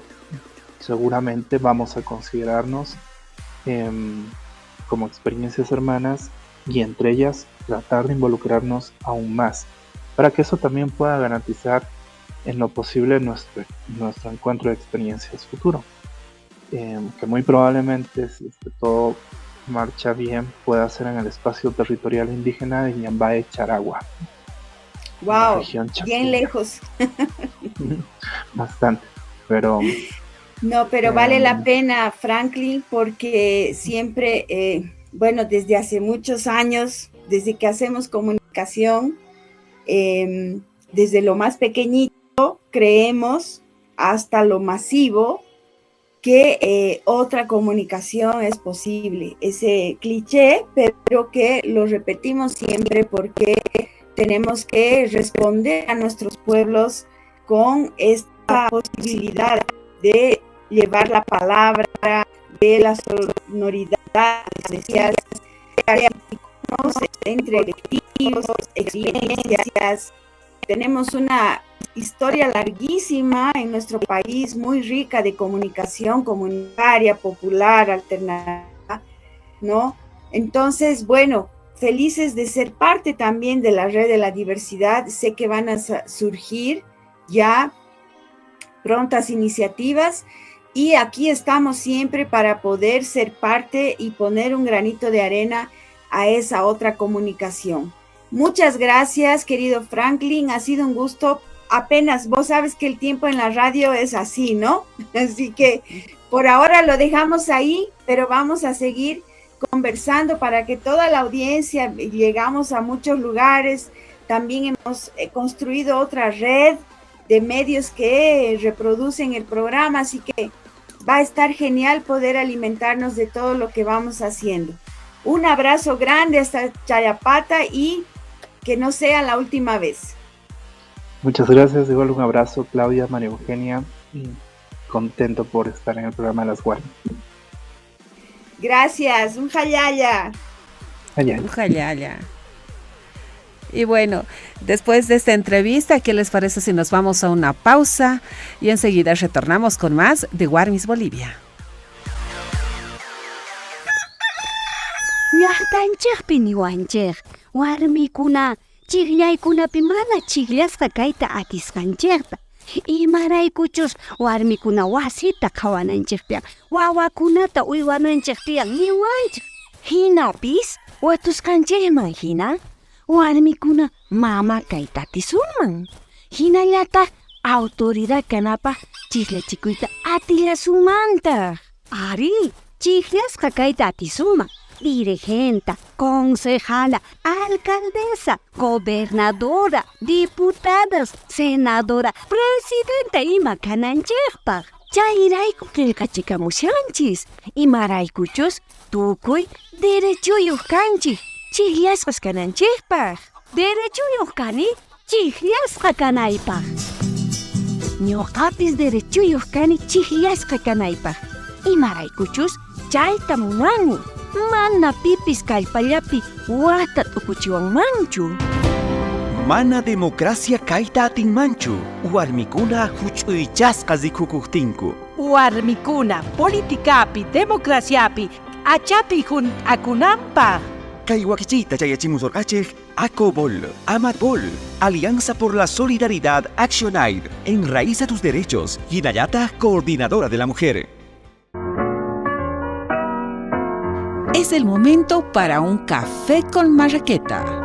seguramente vamos a considerarnos como experiencias hermanas, y entre ellas tratar de involucrarnos aún más, para que eso también pueda garantizar en lo posible nuestro encuentro de experiencias futuro, que muy probablemente, si todo marcha bien, pueda ser en el espacio territorial indígena de Ñambae, Charagua. Wow, bien lejos. Bastante, pero... No, pero vale la pena, Franklin, porque siempre, bueno, desde hace muchos años, desde que hacemos comunicación, desde lo más pequeñito, creemos, hasta lo masivo, que otra comunicación es posible. Ese cliché, pero que lo repetimos siempre porque tenemos que responder a nuestros pueblos con esta posibilidad de llevar la palabra, de la sonoridad, decías, entre colectivos, experiencias. Tenemos una historia larguísima en nuestro país, muy rica de comunicación comunitaria, popular, alternativa, ¿no? Entonces, bueno, felices de ser parte también de la red de la diversidad. Sé que van a surgir ya prontas iniciativas y aquí estamos siempre para poder ser parte y poner un granito de arena a esa otra comunicación. Muchas gracias, querido Franklin, ha sido un gusto. Apenas, vos sabes que el tiempo en la radio es así, ¿no? Así que por ahora lo dejamos ahí, pero vamos a seguir conversando para que toda la audiencia, llegamos a muchos lugares. También hemos construido otra red de medios que reproducen el programa, así que va a estar genial poder alimentarnos de todo lo que vamos haciendo. Un abrazo grande hasta Chayapata y que no sea la última vez. Muchas gracias, igual un abrazo, Claudia, María Eugenia, y contento por estar en el programa de las Guardias. Gracias, un jayaya. Un jayaya. Y bueno, después de esta entrevista, ¿qué les parece si nos vamos a una pausa y enseguida retornamos con más de Warmis Bolivia? Llaqtanchikpi niwanchik, warmikuna chiqllaykunapi mana chiqllasqa kayta atisqanchikta. Imaraykuchus warmikuna wasita qhawananchikpiqa wawakunata uywananchiktiyan niwanchik. Hinapis watusqanchikman hina warmikuna mama kayta atisunman. Hinallataq autoridad canapa chisle chiquita atila sumanta. Ari, chifles cacaita atisuma. Dirigenta, concejala, alcaldesa, gobernadora, diputadas, senadora, presidenta ima cananchekpa. Chayrayku qillqachikamushanchis. Imaraykuchus tukuy derechuyuq kanchik. Chikllashqas kananchikpaq. Derechuyuq kani chikllashqa kanaypaq. Ñuqapis derechuyuq kani chikllashqa kanaypaq. Imaraykuchus chayta munani. Mana pipis kallpallapi wata tukuchiwanmanchu. Mana democracia kaita atinmanchu. Warmikuna huch'uychasqa rikhukuqtinku. Warmikuna politikapi, democraciapi, achapi juntakunanpaq. Kay wakichita chayachimusorqachej ACOBOL, AMATBOL, Alianza por la Solidaridad ActionAid, Enraiza tus derechos, Hinayata, coordinadora de la mujer. Es el momento para un café con marraqueta.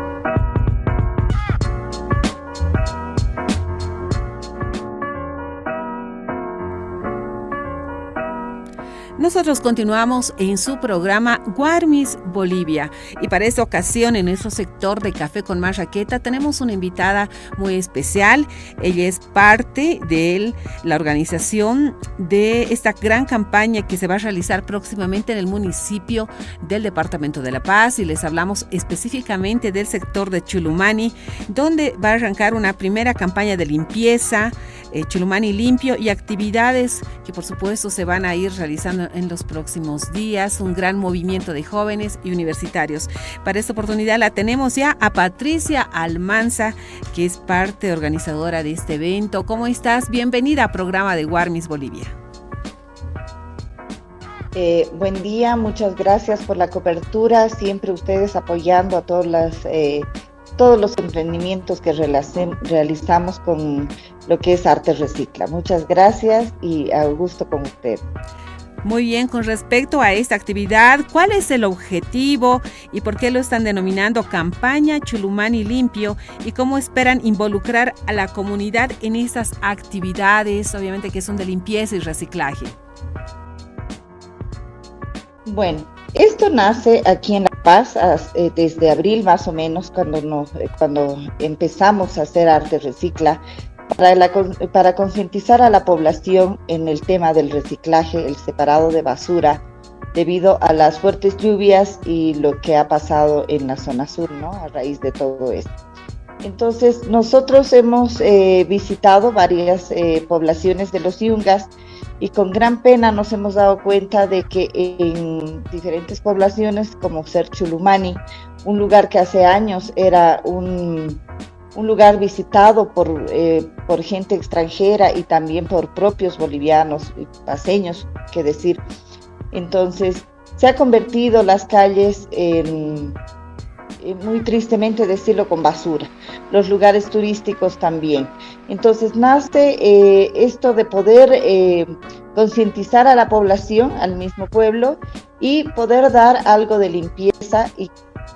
Nosotros continuamos en su programa Guarmis Bolivia y para esta ocasión en nuestro sector de Café con Marraqueta tenemos una invitada muy especial. Ella es parte de la organización de esta gran campaña que se va a realizar próximamente en el municipio del Departamento de La Paz y les hablamos específicamente del sector de Chulumani, donde va a arrancar una primera campaña de limpieza, Chulumani limpio y actividades que por supuesto se van a ir realizando en los próximos días, un gran movimiento de jóvenes y universitarios. Para esta oportunidad la tenemos ya a Patricia Almanza, que es parte organizadora de este evento. ¿Cómo estás? Bienvenida al programa de Guarmis Bolivia. Buen día, muchas gracias por la cobertura, siempre ustedes apoyando a todos los emprendimientos que realizamos con lo que es Arte Recicla. Muchas gracias y a gusto con usted. Muy bien, con respecto a esta actividad, ¿cuál es el objetivo y por qué lo están denominando Campaña Chulumani Limpio y cómo esperan involucrar a la comunidad en estas actividades, obviamente que son de limpieza y reciclaje? Bueno, esto nace aquí en La Paz desde abril más o menos, cuando empezamos a hacer Arte Recicla, para concientizar a la población en el tema del reciclaje, el separado de basura, debido a las fuertes lluvias y lo que ha pasado en la zona sur, ¿no? A raíz de todo esto. Entonces, nosotros hemos visitado varias poblaciones de los Yungas y con gran pena nos hemos dado cuenta de que en diferentes poblaciones, como ser Chulumani, un lugar que hace años era un lugar visitado por gente extranjera y también por propios bolivianos y paseños, que decir. Entonces, se ha convertido las calles en, muy tristemente decirlo, con basura. Los lugares turísticos también. Entonces, nace esto de poder concientizar a la población, al mismo pueblo, y poder dar algo de limpieza y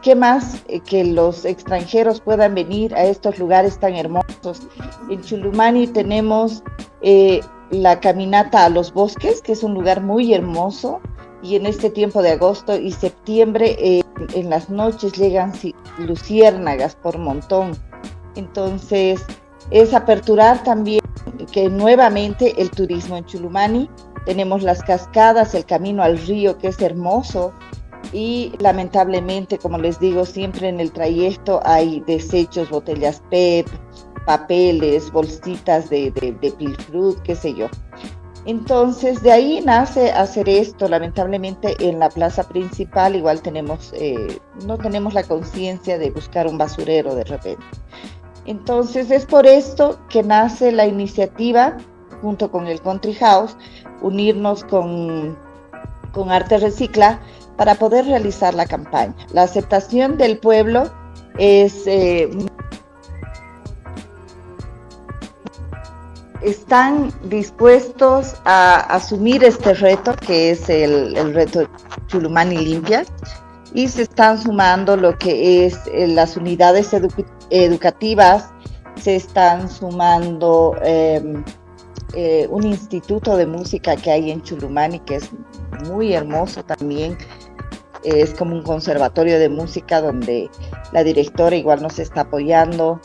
¿qué más que los extranjeros puedan venir a estos lugares tan hermosos? En Chulumani tenemos la caminata a los bosques, que es un lugar muy hermoso, y en este tiempo de agosto y septiembre en las noches llegan luciérnagas por montón. Entonces es aperturar también que nuevamente el turismo en Chulumani. Tenemos las cascadas, el camino al río, que es hermoso. Y lamentablemente, como les digo, siempre en el trayecto hay desechos, botellas PET, papeles, bolsitas de pilfrut, qué sé yo. Entonces, de ahí nace hacer esto. Lamentablemente, en la plaza principal igual no tenemos la conciencia de buscar un basurero de repente. Entonces, es por esto que nace la iniciativa, junto con el Country House, unirnos con Arte Recicla, para poder realizar la campaña. La aceptación del pueblo es... están dispuestos a asumir este reto, que es el reto Chulumani Limpia, y se están sumando lo que es las unidades educativas, se están sumando un instituto de música que hay en Chulumani, que es muy hermoso también. Es como un conservatorio de música donde la directora igual nos está apoyando.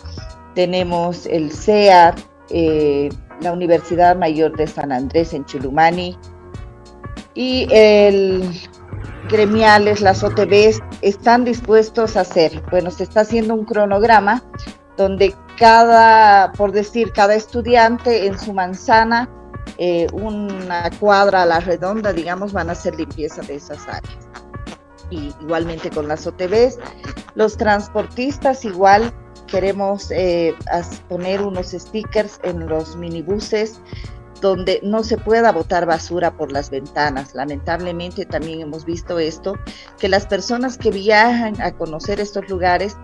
Tenemos el CEA, la Universidad Mayor de San Andrés en Chulumani, y el gremiales, las OTBs, están dispuestos a hacer. Bueno, se está haciendo un cronograma donde cada estudiante en su manzana, una cuadra a la redonda, digamos, van a hacer limpieza de esas áreas. Y igualmente con las OTBs, los transportistas igual queremos poner unos stickers en los minibuses donde no se pueda botar basura por las ventanas. Lamentablemente también hemos visto esto, que las personas que viajan a conocer estos lugares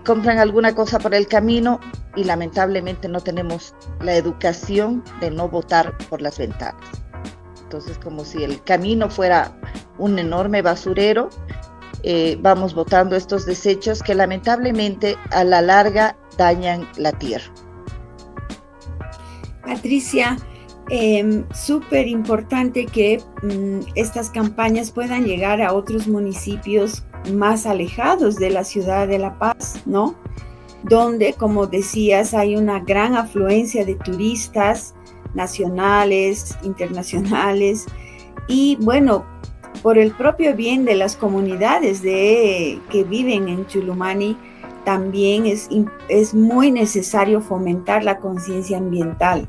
compran alguna cosa por el camino y lamentablemente no tenemos la educación de no botar por las ventanas. Entonces, como si el camino fuera un enorme basurero, vamos botando estos desechos que lamentablemente a la larga dañan la tierra. Patricia, súper importante que estas campañas puedan llegar a otros municipios más alejados de la ciudad de La Paz, ¿no? Donde, como decías, hay una gran afluencia de turistas nacionales, internacionales, y bueno, por el propio bien de las comunidades que viven en Chulumani, también es muy necesario fomentar la conciencia ambiental.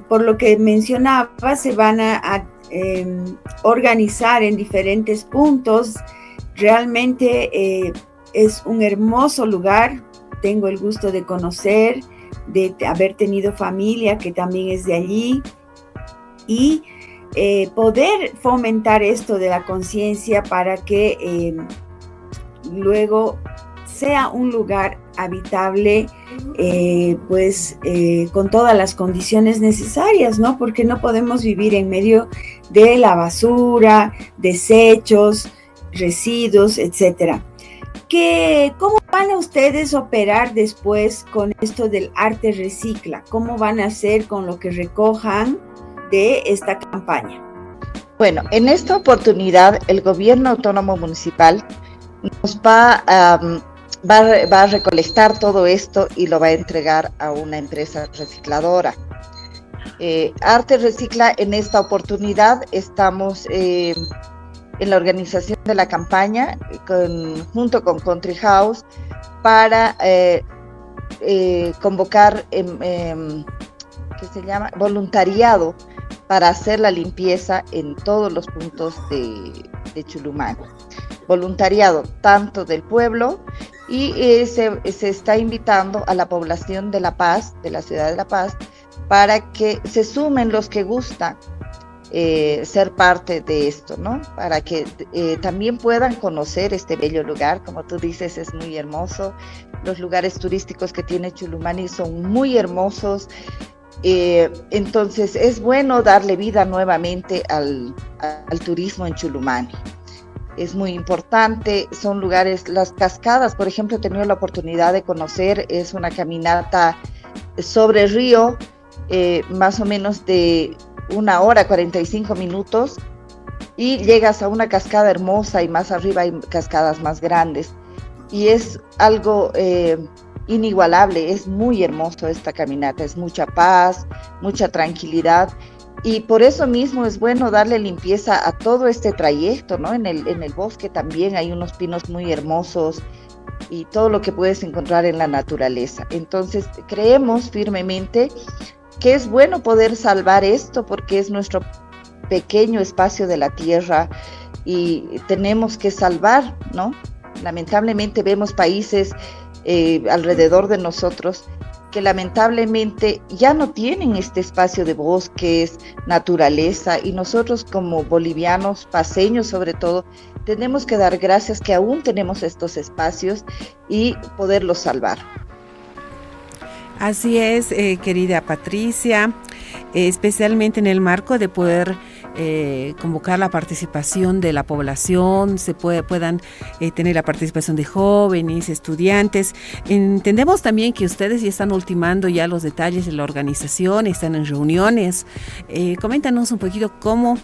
Por lo que mencionaba, se van a organizar en diferentes puntos. Realmente es un hermoso lugar. Tengo el gusto de conocer, de haber tenido familia que también es de allí, y poder fomentar esto de la conciencia para que luego sea un lugar habitable, con todas las condiciones necesarias, ¿no? Porque no podemos vivir en medio de la basura, desechos, residuos, etcétera. ¿Cómo van a ustedes operar después con esto del Arte Recicla? ¿Cómo van a hacer con lo que recojan de esta campaña? Bueno, en esta oportunidad el Gobierno Autónomo Municipal nos va a recolectar todo esto y lo va a entregar a una empresa recicladora. Arte Recicla, en esta oportunidad estamos en la organización de la campaña junto con Country House para convocar voluntariado para hacer la limpieza en todos los puntos de Chulumani. Voluntariado tanto del pueblo, y se está invitando a la población de La Paz, de la ciudad de La Paz, para que se sumen los que gustan ser parte de esto, ¿no? Para que también puedan conocer este bello lugar. Como tú dices, es muy hermoso. Los lugares turísticos que tiene Chulumani son muy hermosos. Entonces es bueno darle vida nuevamente al turismo en Chulumani. Es muy importante, son lugares, las cascadas, por ejemplo, he tenido la oportunidad de conocer, es una caminata sobre el río, más o menos de 1 hora, 45 minutos, y llegas a una cascada hermosa, y más arriba hay cascadas más grandes, y es algo inigualable. Es muy hermoso esta caminata, es mucha paz, mucha tranquilidad, y por eso mismo es bueno darle limpieza a todo este trayecto, ¿no? En el bosque también hay unos pinos muy hermosos y todo lo que puedes encontrar en la naturaleza. Entonces creemos firmemente que es bueno poder salvar esto, porque es nuestro pequeño espacio de la tierra y tenemos que salvar, ¿no? Lamentablemente vemos países alrededor de nosotros que lamentablemente ya no tienen este espacio de bosques, naturaleza, y nosotros como bolivianos, paseños sobre todo, tenemos que dar gracias que aún tenemos estos espacios y poderlos salvar. Así es, querida Patricia, especialmente en el marco de poder convocar la participación de la población, puedan tener la participación de jóvenes, estudiantes. Entendemos también que ustedes ya están ultimando ya los detalles de la organización, están en reuniones. Coméntanos un poquito cómo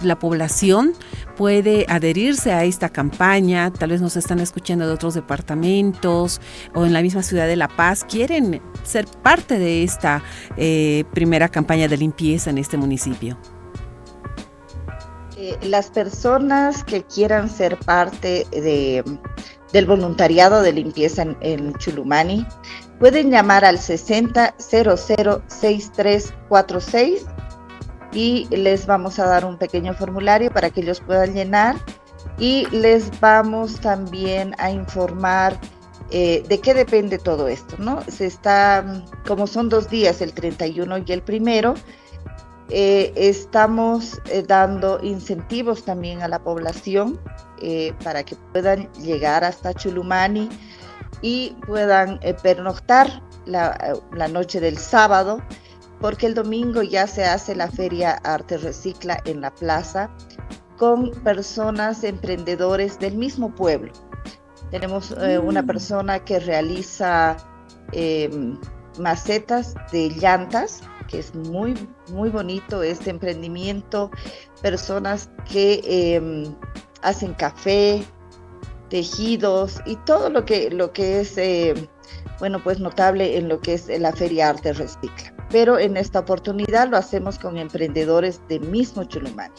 la población puede adherirse a esta campaña. Tal vez nos están escuchando de otros departamentos o en la misma ciudad de La Paz, quieren ser parte de esta primera campaña de limpieza en este municipio. Las personas que quieran ser parte del voluntariado de limpieza en Chulumani pueden llamar al 60006346 y les vamos a dar un pequeño formulario para que ellos puedan llenar, y les vamos también a informar de qué depende todo esto, ¿no? Como son 2 días, el 31 y el 1, estamos dando incentivos también a la población para que puedan llegar hasta Chulumani y puedan pernoctar la noche del sábado, porque el domingo ya se hace la Feria Arte Recicla en la plaza con personas, emprendedores del mismo pueblo. Tenemos una persona que realiza macetas de llantas, que es muy, muy bonito este emprendimiento. Personas que hacen café, tejidos y todo lo que es pues notable en lo que es la Feria Arte Recicla. Pero en esta oportunidad lo hacemos con emprendedores de mismo Chulumani.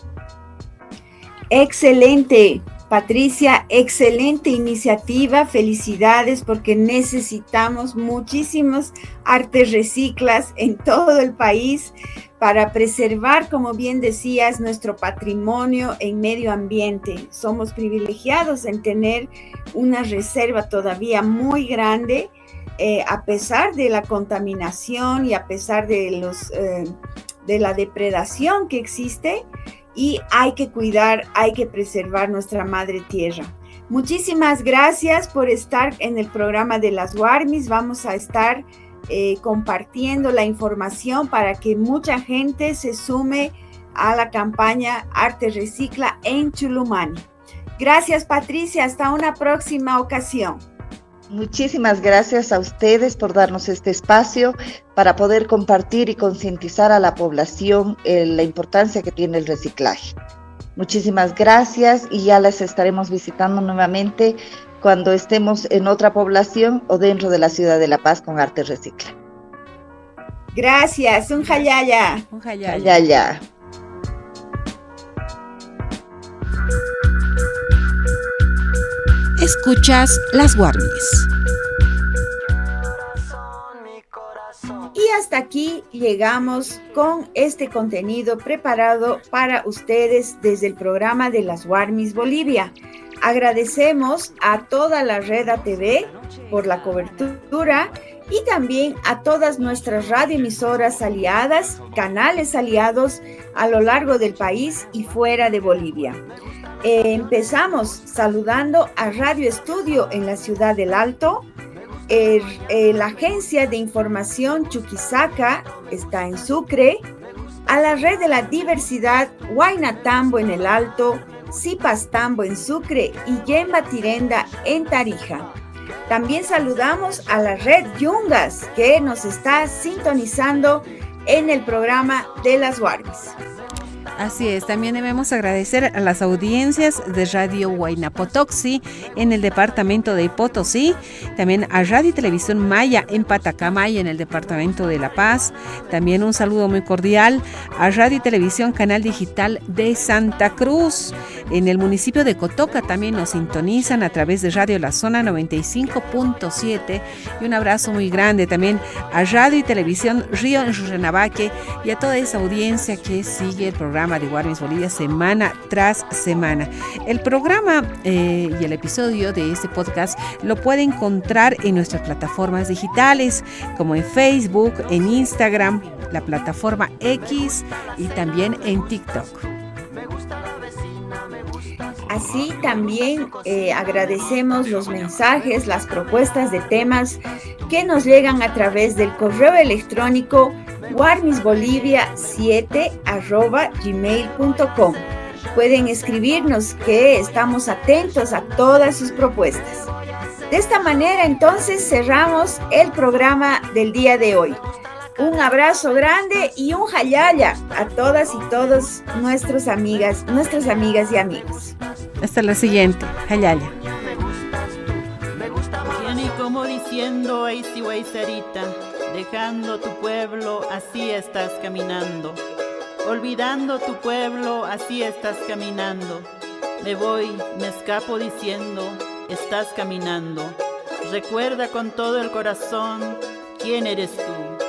Excelente, Patricia, excelente iniciativa. Felicidades, porque necesitamos muchísimos artes reciclas en todo el país para preservar, como bien decías, nuestro patrimonio en medio ambiente. Somos privilegiados en tener una reserva todavía muy grande, a pesar de la contaminación y a pesar de la depredación que existe, y hay que cuidar, hay que preservar nuestra madre tierra. Muchísimas gracias por estar en el programa de las Guarmis. Vamos a estar compartiendo la información para que mucha gente se sume a la campaña Arte Recicla en Chulumani. Gracias, Patricia, hasta una próxima ocasión. Muchísimas gracias a ustedes por darnos este espacio para poder compartir y concientizar a la población la importancia que tiene el reciclaje. Muchísimas gracias, y ya les estaremos visitando nuevamente cuando estemos en otra población o dentro de la ciudad de La Paz con Arte Recicla. Gracias, un jayaya. Un jayaya. Jayaya. Escuchas Las Guarmis. Y hasta aquí llegamos con este contenido preparado para ustedes desde el programa de Las Guarmis Bolivia. Agradecemos a toda la Red ATV por la cobertura y también a todas nuestras radioemisoras aliadas, canales aliados a lo largo del país y fuera de Bolivia. Empezamos saludando a Radio Estudio en la ciudad del Alto. La agencia de información Chuquisaca está en Sucre, a la red de la diversidad Huaynatambo en el Alto, Zipastambo en Sucre y Yemba Tirenda en Tarija. También saludamos a la red Yungas, que nos está sintonizando en el programa de las Guarmis. Así es, también debemos agradecer a las audiencias de Radio Huayna Potoxi en el departamento de Potosí, también a Radio y Televisión Maya en Patacamaya en el departamento de La Paz, también un saludo muy cordial a Radio y Televisión Canal Digital de Santa Cruz. En el municipio de Cotoca también nos sintonizan a través de Radio La Zona 95.7, y un abrazo muy grande también a Radio y Televisión Río en Rurrenabaque y a toda esa audiencia que sigue el programa de Guarmis Bolivia semana tras semana. El programa y el episodio de este podcast lo puede encontrar en nuestras plataformas digitales, como en Facebook, en Instagram, la plataforma X y también en TikTok. Así también agradecemos los mensajes, las propuestas de temas que nos llegan a través del correo electrónico guarmisbolivia7@gmail.com. Pueden escribirnos, que estamos atentos a todas sus propuestas. De esta manera, entonces, cerramos el programa del día de hoy. Un abrazo grande y un hayaya a todas y todos nuestras amigas y amigos. Hasta la siguiente. Hayaya. Y como diciendo, ay si Sarita, dejando tu pueblo, así estás caminando. Olvidando tu pueblo, así estás caminando. Me voy, me escapo diciendo, estás caminando. Recuerda con todo el corazón quién eres tú.